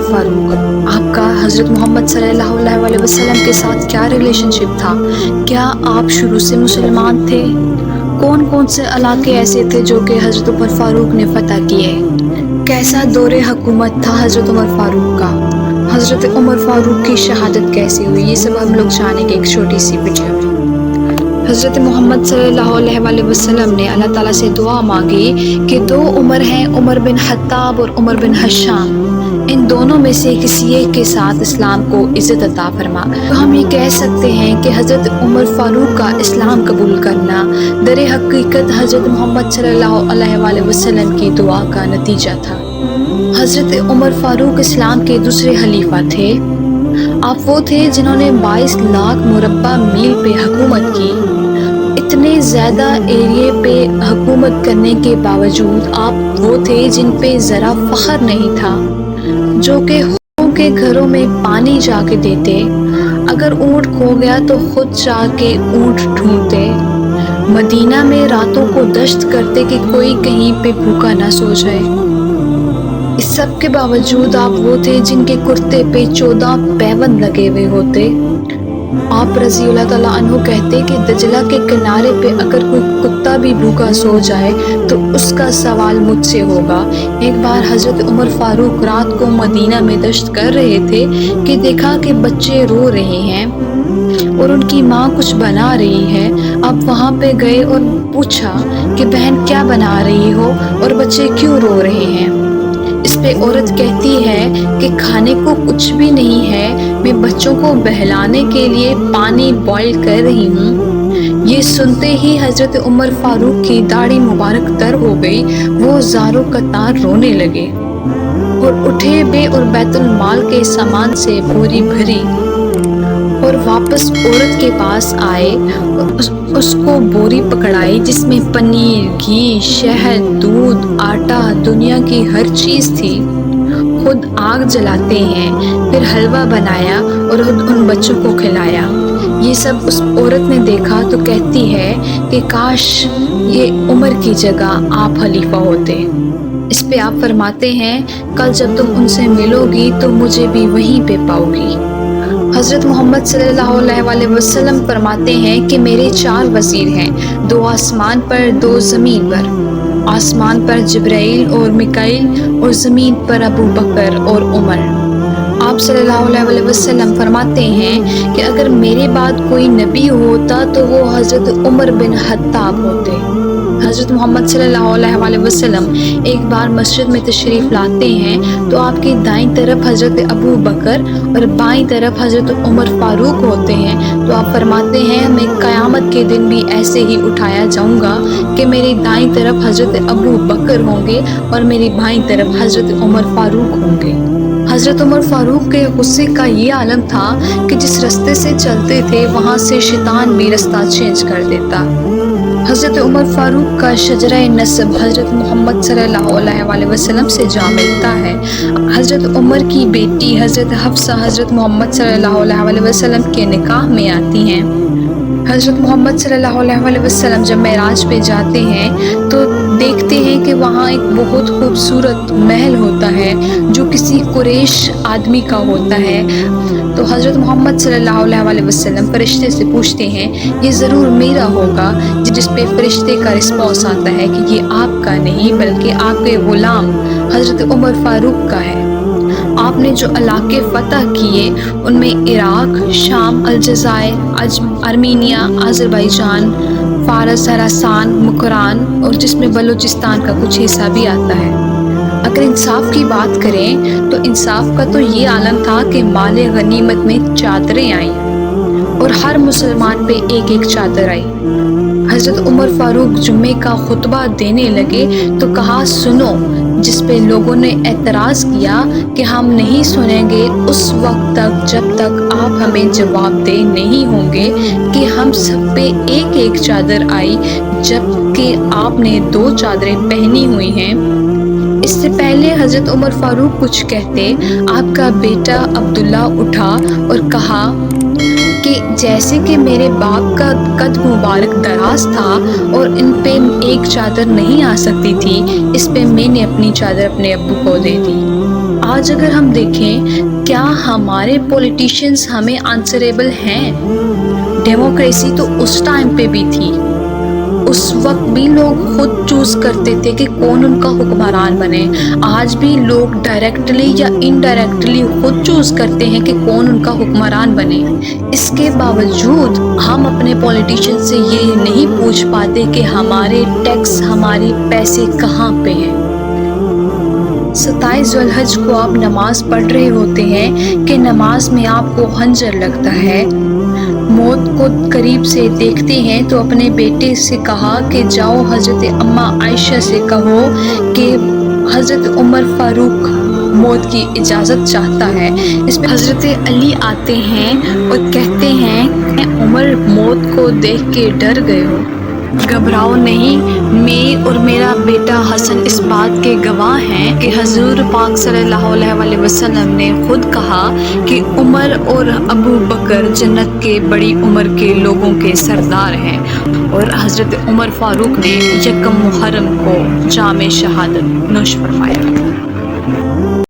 फारूक, आपका हज़रत मोहम्मद सल्लल्लाहु अलैहि वसल्लम के साथ क्या रिलेशनशिप था? क्या आप शुरू से मुसलमान थे? कौन कौन से इलाके ऐसे थे जो कि हज़रत उमर फ़ारूक ने फ़तह किए? कैसा दौरे हुकूमत था हज़रत उमर फ़ारूक का? हज़रत उमर फ़ारूक की शहादत कैसे हुई? ये सब हम लोग जानेंगे एक छोटी सी वीडियो में। हज़रत मोहम्मद सल्लल्लाहु अलैहि वसल्लम ने अल्लाह ताला से दुआ मांगी कि दो उमर हैं, उमर बिन खत्ताब और उमर बिन हश्शाम, इन दोनों में से किसी एक के साथ इस्लाम को इज़्ज़त अता फरमा। तो हम ये कह सकते हैं कि हज़रत उमर फ़ारूक का इस्लाम कबूल करना दर हकीकत हज़रत मोहम्मद सल्लल्लाहु अलैहि वसल्लम की दुआ का नतीजा था। हज़रत उमर फ़ारूक इस्लाम के दूसरे खलीफा थे। आप वो थे जिन्होंने 22 लाख मुरब्बा मील पे हुकूमत की। इतने ज़्यादा एरिए पे हुकूमत करने के बावजूद आप वो थे जिन पे ज़रा फ़ख्र नहीं था, जो कि ख़ुद के घरों में पानी जाके देते, अगर ऊँट खो गया तो खुद जाके ऊँट ढूंढते, मदीना में रातों को गश्त करते कि कोई कहीं पे भूखा ना सो जाए। इस सब के बावजूद आप वो थे जिनके कुर्ते पे 14 पैबंद लगे हुए होते। आप रज़ी अल्लाह ताला अन्हु कहते कि दजला के किनारे पे अगर कोई कुत्ता भी भूखा सो जाए तो उसका सवाल मुझसे होगा। एक बार हज़रत उमर फ़ारूक रात को मदीना में गश्त कर रहे थे कि देखा कि बच्चे रो रहे हैं और उनकी माँ कुछ बना रही है। आप वहाँ पे गए और पूछा कि बहन क्या बना रही हो और बच्चे क्यों रो रहे हैं? इस पे औरत कहती है कि खाने को कुछ भी नहीं है, मैं बच्चों को बहलाने के लिए पानी बॉईल कर रही हूँ। ये सुनते ही हज़रत उमर फ़ारूक की दाढ़ी मुबारक तर हो गई। वो ज़ारों कतार रोने लगे और उठे बे और बैतुल माल के सामान से बोरी भरी और वापस औरत के पास आए और उसको बोरी पकड़ाई जिसमें पनीर, घी, शहद, दूध, आटा, दुनिया की हर चीज़ थी। खुद आग जलाते हैं, फिर हलवा बनाया और खुद उन बच्चों को खिलाया। ये सब उस औरत ने देखा तो कहती है कि काश ये उमर की जगह आप खलीफा होते। इस पे आप फरमाते हैं कल जब तुम उनसे मिलोगी तो मुझे भी वहीं पे पाओगी। हज़रत मोहम्मद सल्लल्लाहु अलैहि वसल्लम फरमाते हैं कि मेरे 4 वज़ीर हैं, 2 आसमान पर, 2 ज़मीन पर। आसमान पर जिब्राइल और मिकाईल और ज़मीन पर अबू बकर और उमर। आप सल्लल्लाहु अलैहि वसल्लम फरमाते हैं कि अगर मेरे बाद कोई नबी होता तो वो हज़रत उमर बिन खत्ताब होते। हज़रत मोहम्मद सल्लल्लाहु अलैहि वसल्लम एक बार मस्जिद में तशरीफ़ लाते हैं तो आपकी दाईं तरफ हज़रत अबू बकर और बाईं तरफ हज़रत उमर फ़ारूक होते हैं। तो आप फरमाते हैं मैं क़यामत के दिन भी ऐसे ही उठाया जाऊँगा कि मेरी दाईं तरफ हज़रत अबू बकर होंगे और मेरी बाईं तरफ हज़रत उमर फ़ारूक होंगे। हज़रत उमर फ़ारूक के गुस्से का ये आलम था कि जिस रास्ते से चलते थे वहाँ से शैतान भी रास्ता चेंज कर देता। हज़रत उमर फ़ारूक का शजरा नस्ब हज़रत मोहम्मद सल्लल्लाहु अलैहि वसल्लम से जा मिलता है। हज़रत उमर की बेटी हज़रत हफ्सा हज़रत मोहम्मद सल्लल्लाहु अलैहि वसल्लम के निकाह में आती हैं। हज़रत मोहम्मद सल्लल्लाहु अलैहि वसल्लम जब मेराज पे जाते हैं तो देखते हैं कि वहाँ एक बहुत खूबसूरत महल होता है जो किसी कुरैश आदमी का होता है। तो हज़रत मोहम्मद सल्लल्लाहु अलैहि वसल्लम फरिश्ते से पूछते हैं ये ज़रूर मेरा होगा, जिस पे फरिश्ते का रिस्पॉन्स आता है कि ये आपका नहीं बल्कि आपके ग़ुलाम हज़रत उमर फ़ारूक का है। आपने जो इलाके फ़तह किए उनमें इराक़, शाम, अलजायर, आर्मीनिया, अज़रबैजान, फ़ारस, खरासान, मुकरान और जिसमें बलूचिस्तान का कुछ हिस्सा भी आता है। अगर इंसाफ की बात करें तो इंसाफ का तो ये आलम था कि माले गनीमत में चादरें आईं और हर मुसलमान पे एक एक चादर आई। हज़रत उमर फ़ारूक जुम्मे का खुतबा देने लगे तो कहा सुनो, जिस पे लोगों ने एतराज़ किया कि हम नहीं सुनेंगे उस वक्त तक जब तक आप हमें जवाब दे नहीं होंगे कि हम सब पे एक एक चादर आई, जबकि आपने 2 चादरें पहनी हुई हैं। इससे पहले हज़रत उमर फ़ारूक कुछ कहते, आपका बेटा अब्दुल्ला उठा और कहा कि जैसे कि मेरे बाप का कद मुबारक दराज था और इन पे एक चादर नहीं आ सकती थी, इस पे मैंने अपनी चादर अपने अब्बू को दे दी। آج اگر ہم دیکھیں کیا ہمارے پولیٹیشینز ہمیں آنسریبل ہیں؟ ڈیموکریسی تو اس ٹائم پہ بھی تھی، اس وقت بھی لوگ خود چوز کرتے تھے کہ کون ان کا حکمران بنے۔ آج بھی لوگ ڈائریکٹلی یا انڈائریکٹلی خود چوز کرتے ہیں کہ کون ان کا حکمران بنے۔ اس کے باوجود ہم اپنے پولیٹیشین سے یہ نہیں پوچھ پاتے کہ ہمارے ٹیکس، ہمارے پیسے کہاں پہ ہیں۔ 27 ذوالحج کو آپ نماز پڑھ رہے ہوتے ہیں کہ نماز میں آپ کو خنجر لگتا ہے، موت کو قریب سے دیکھتے ہیں تو اپنے بیٹے سے کہا کہ جاؤ حضرت اماں عائشہ سے کہو کہ حضرت عمر فاروق موت کی اجازت چاہتا ہے۔ اس پہ حضرت علی آتے ہیں اور کہتے ہیں کہ عمر موت کو دیکھ کے ڈر گئے ہو، گھبراؤ نہیں، میں اور میرا بیٹا حسن اس بات کے گواہ ہیں کہ حضور پاک صلی اللہ علیہ وسلم نے خود کہا کہ عمر اور ابو بکر جنت کے بڑی عمر کے لوگوں کے سردار ہیں، اور حضرت عمر فاروق نے یکم محرم کو جام شہادت نوش فرمایا۔